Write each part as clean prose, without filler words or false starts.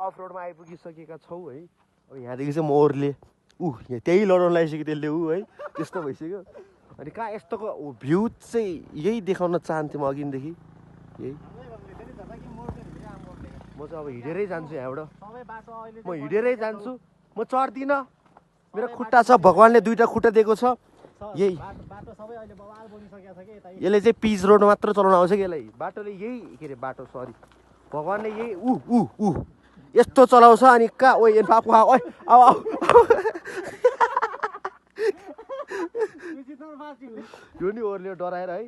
Of रोडमा आइपुगिसकेका छौँ है। अब यहाँदेखि चाहिँ म ओर्ले यहाँ त्यही लडाउन लागिसक्यो त्यसले है त्यस्तो भइसक्यो। अनि कहाँ यस्तोको भ्यू चाहिँ यही देखाउन चाहन्थेँ म अघिदेखि यही। म चाहिँ अब हिँडेरै जान्छु यहाँबाट, म हिँडेरै जान्छु, म चढ्दिनँ। मेरो खुट्टा छ, भगवान्ले 2टा खुट्टा दिएको छ। यही यसले चाहिँ पिच रोड मात्र चलाउन आउँछ कि यसलाई बाटोले यही के अरे बाटो सरी भगवान्ले यही यस्तो चलाउँछ। अनि कहाँ ओ बापु ओ यो नि ओर्ले डराएर है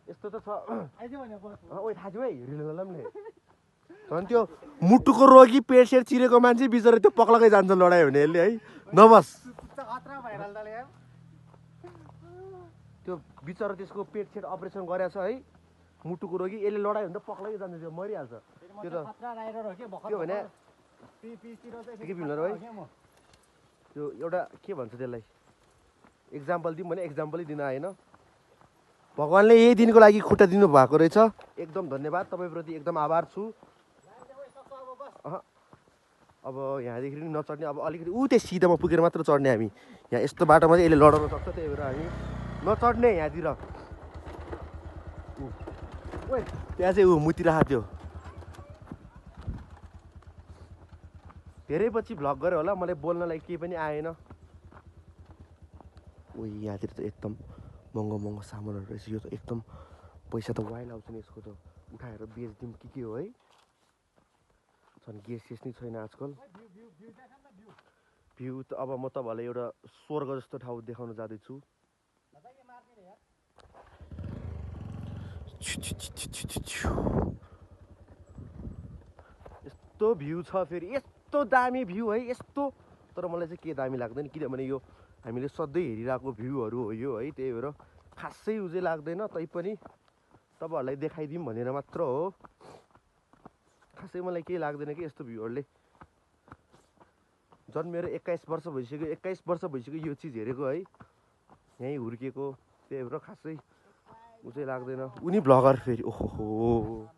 यस्तो त छ ओ थाहा थियो है हिँड्नुलाई झन् त्यो मुटुको रोगी पेट सेट चिरेको मान्छे बिचरा त्यो पक्लकै जान्छ लडाइ हुने यसले है। नबस त्यो बिचरा त्यसको पेट सेट अपरेसन गरेछ है मुटुको रोगी, यसले लडाइ हुँदा पक्लकै जान्छ, त्यो मरिहाल्छ। त्यो त त्यो भने के भिन्नु है त्यो एउटा के भन्छ त्यसलाई एक्जाम्पल दिउँ भने एक्जाम्पलै दिन आएन। भगवान्ले यही दिनको लागि खुट्टा दिनु भएको रहेछ। एकदम धन्यवाद, तपाईँप्रति एकदम आभार छु। अब यहाँदेखि पनि नचढ्ने, अब अलिकति त्यो सिधामा पुगेर मात्र चढ्ने हामी। यहाँ यस्तो बाटोमा चाहिँ यसले लडाउन सक्छ, त्यही भएर हामी नचढ्ने यहाँतिर। त्यहाँ चाहिँ मुतिरहेको थियो। धेरै पछि भ्लग गरेँ होला, मलाई बोल्नलाई केही पनि आएन। यहाँतिर त एकदम महँगो सामानहरू रहेछ। यो त एकदम पैसा त वाइल आउँछ नि यसको त, उठाएर बेचिदिउँ के हो है। झन् गेस नै छैन आजकल। भ्यू त अब म तपाईँहरूलाई एउटा स्वर्ग जस्तो ठाउँ देखाउन जाँदैछु। यस्तो भ्यू छ फेरि, यस्तो दामी भ्यू है यस्तो। तर मलाई चाहिँ के दामी लाग्दैन किनभने यो हामीले सधैँ हेरिरहेको भ्यूहरू हो यो है, त्यही भएर खासै उजै लाग्दैन। तैपनि तपाईँहरूलाई देखाइदिउँ भनेर मात्र हो, खासै मलाई केही लाग्दैन कि यस्तो भ्यूहरूले। झन् मेरो 21 वर्ष भइसक्यो यो चिज हेरेको है, यहीँ हुर्केको, त्यही भएर खासै उजै लाग्दैन। उनी भ्लगर फेरि ओहो